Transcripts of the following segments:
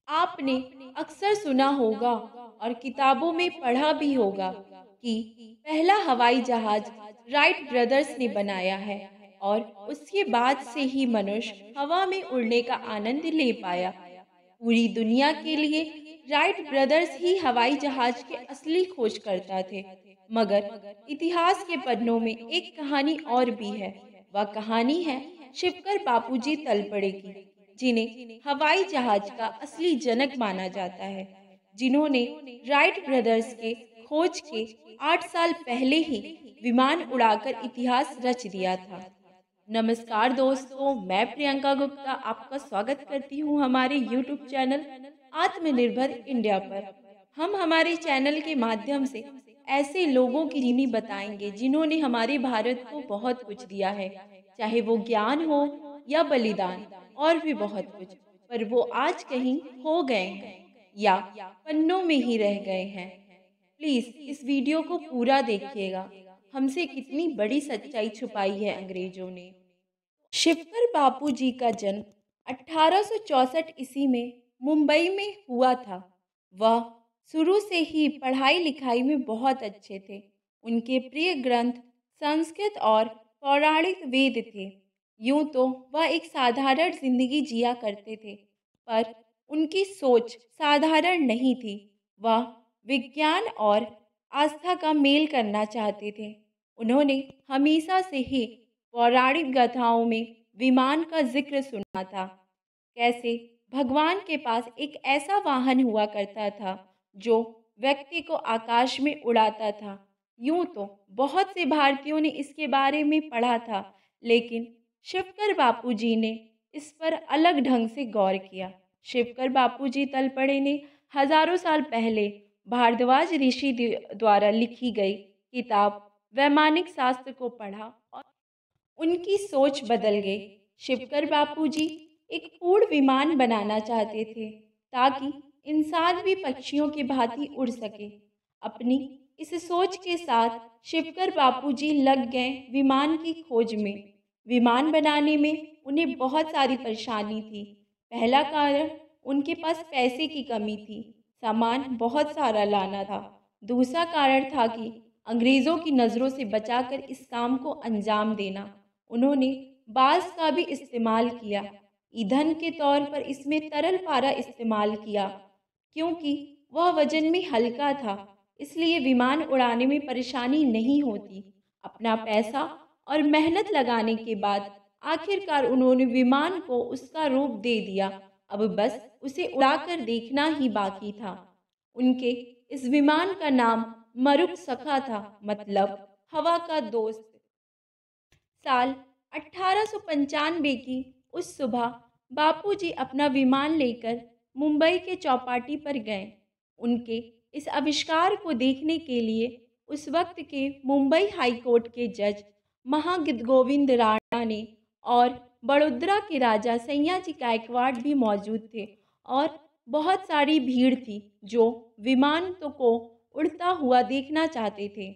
आपने अक्सर सुना होगा और किताबों में पढ़ा भी होगा कि पहला हवाई जहाज राइट ब्रदर्स ने बनाया है और उसके बाद से ही मनुष्य हवा में उड़ने का आनंद ले पाया। पूरी दुनिया के लिए राइट ब्रदर्स ही हवाई जहाज के असली खोजकर्ता थे। मगर इतिहास के पन्नों में एक कहानी और भी है। वह कहानी है शिवकर बापूजी तलपड़े की, जिन्हें हवाई जहाज का असली जनक माना जाता है, जिन्होंने राइट ब्रदर्स के खोज के 8 साल पहले ही विमान उड़ाकर इतिहास रच दिया था। नमस्कार दोस्तों, मैं प्रियंका गुप्ता आपका स्वागत करती हूँ हमारे यूट्यूब चैनल आत्मनिर्भर इंडिया पर। हम हमारे चैनल के माध्यम से ऐसे लोगों की जीवनी बताएंगे जिन्होंने हमारे भारत को बहुत कुछ दिया है, चाहे वो ज्ञान हो या बलिदान और भी बहुत कुछ, पर वो आज कहीं खो गए हैं या पन्नों में ही रह गए हैं। प्लीज़ इस वीडियो को पूरा देखिएगा। हमसे कितनी बड़ी सच्चाई छुपाई है अंग्रेजों ने। शिवकर बापूजी का जन्म 1864 ईस्वी में मुंबई में हुआ था। वह शुरू से ही पढ़ाई लिखाई में बहुत अच्छे थे। उनके प्रिय ग्रंथ संस्कृत और पौराणिक वेद थे। यूं तो वह एक साधारण जिंदगी जिया करते थे, पर उनकी सोच साधारण नहीं थी। वह विज्ञान और आस्था का मेल करना चाहते थे। उन्होंने हमेशा से ही पौराणिक गाथाओं में विमान का जिक्र सुना था। कैसे भगवान के पास एक ऐसा वाहन हुआ करता था जो व्यक्ति को आकाश में उड़ाता था। यूं तो बहुत से भारतीयों ने इसके बारे में पढ़ा था, लेकिन शिवकर बापूजी ने इस पर अलग ढंग से गौर किया। शिवकर बापूजी तलपड़े ने हजारों साल पहले भारद्वाज ऋषि द्वारा लिखी गई किताब वैमानिक शास्त्र को पढ़ा और उनकी सोच बदल गई। शिवकर बापूजी एक पूर्ण विमान बनाना चाहते थे ताकि इंसान भी पक्षियों की भांति उड़ सके। अपनी इस सोच के साथ शिवकर बापूजी लग गए विमान की खोज में। विमान बनाने में उन्हें बहुत सारी परेशानी थी। पहला कारण, उनके पास पैसे की कमी थी, सामान बहुत सारा लाना था। दूसरा कारण था कि अंग्रेज़ों की नज़रों से बचाकर इस काम को अंजाम देना। उन्होंने बांस का भी इस्तेमाल किया। ईंधन के तौर पर इसमें तरल पारा इस्तेमाल किया। क्योंकि वह वजन में हल्का था, इसलिए विमान उड़ाने में परेशानी नहीं होती। अपना पैसा और मेहनत लगाने के बाद आखिरकार उन्होंने विमान को उसका रूप दे दिया। अब बस उसे उड़ाकर देखना ही बाकी था। उनके इस विमान का नाम मरुक सखा था, मतलब हवा का दोस्त। साल 1895 की उस सुबह बापूजी अपना विमान लेकर मुंबई के चौपाटी पर गए। उनके इस आविष्कार को देखने के लिए उस वक्त के मुंबई हाई कोर्ट के जज महागोविंद राणा ने और बड़ौदा के राजा सयाजी गायकवाड़ भी मौजूद थे और बहुत सारी भीड़ थी जो विमान को उड़ता हुआ देखना चाहते थे।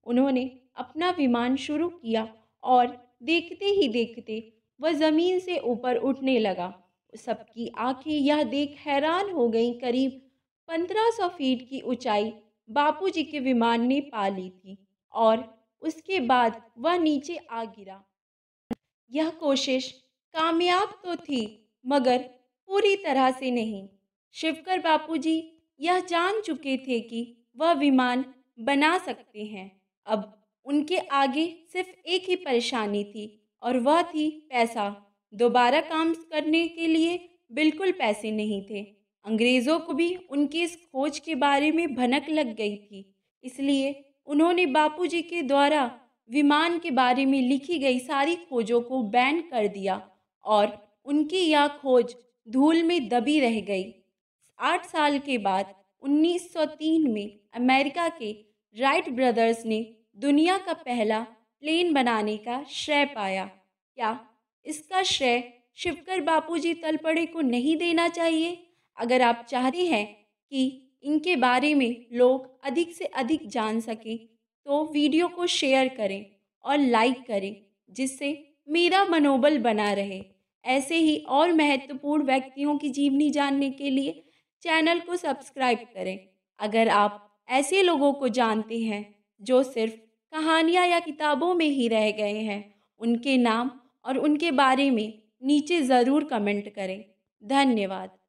उन्होंने अपना विमान शुरू किया और देखते ही देखते वह जमीन से ऊपर उठने लगा। सबकी आंखें यह देख हैरान हो गईं। करीब 1500 फीट की ऊंचाई बापूजी के विमान ने पा ली थी और उसके बाद वह नीचे आ गिरा। यह कोशिश कामयाब तो थी, मगर पूरी तरह से नहीं। शिवकर बापूजी यह जान चुके थे कि वह विमान बना सकते हैं। अब उनके आगे सिर्फ एक ही परेशानी थी और वह थी पैसा। दोबारा काम करने के लिए बिल्कुल पैसे नहीं थे। अंग्रेज़ों को भी उनकी इस खोज के बारे में भनक लग गई थी, इसलिए उन्होंने बापूजी के द्वारा विमान के बारे में लिखी गई सारी खोजों को बैन कर दिया और उनकी यह खोज धूल में दबी रह गई। 8 साल के बाद 1903 में अमेरिका के राइट ब्रदर्स ने दुनिया का पहला प्लेन बनाने का श्रेय पाया। क्या इसका श्रेय शिवकर बापूजी तलपड़े को नहीं देना चाहिए? अगर आप चाहते हैं कि इनके बारे में लोग अधिक से अधिक जान सकें, तो वीडियो को शेयर करें और लाइक करें, जिससे मेरा मनोबल बना रहे। ऐसे ही और महत्वपूर्ण व्यक्तियों की जीवनी जानने के लिए चैनल को सब्सक्राइब करें। अगर आप ऐसे लोगों को जानते हैं जो सिर्फ कहानियाँ या किताबों में ही रह गए हैं, उनके नाम और उनके बारे में नीचे ज़रूर कमेंट करें। धन्यवाद।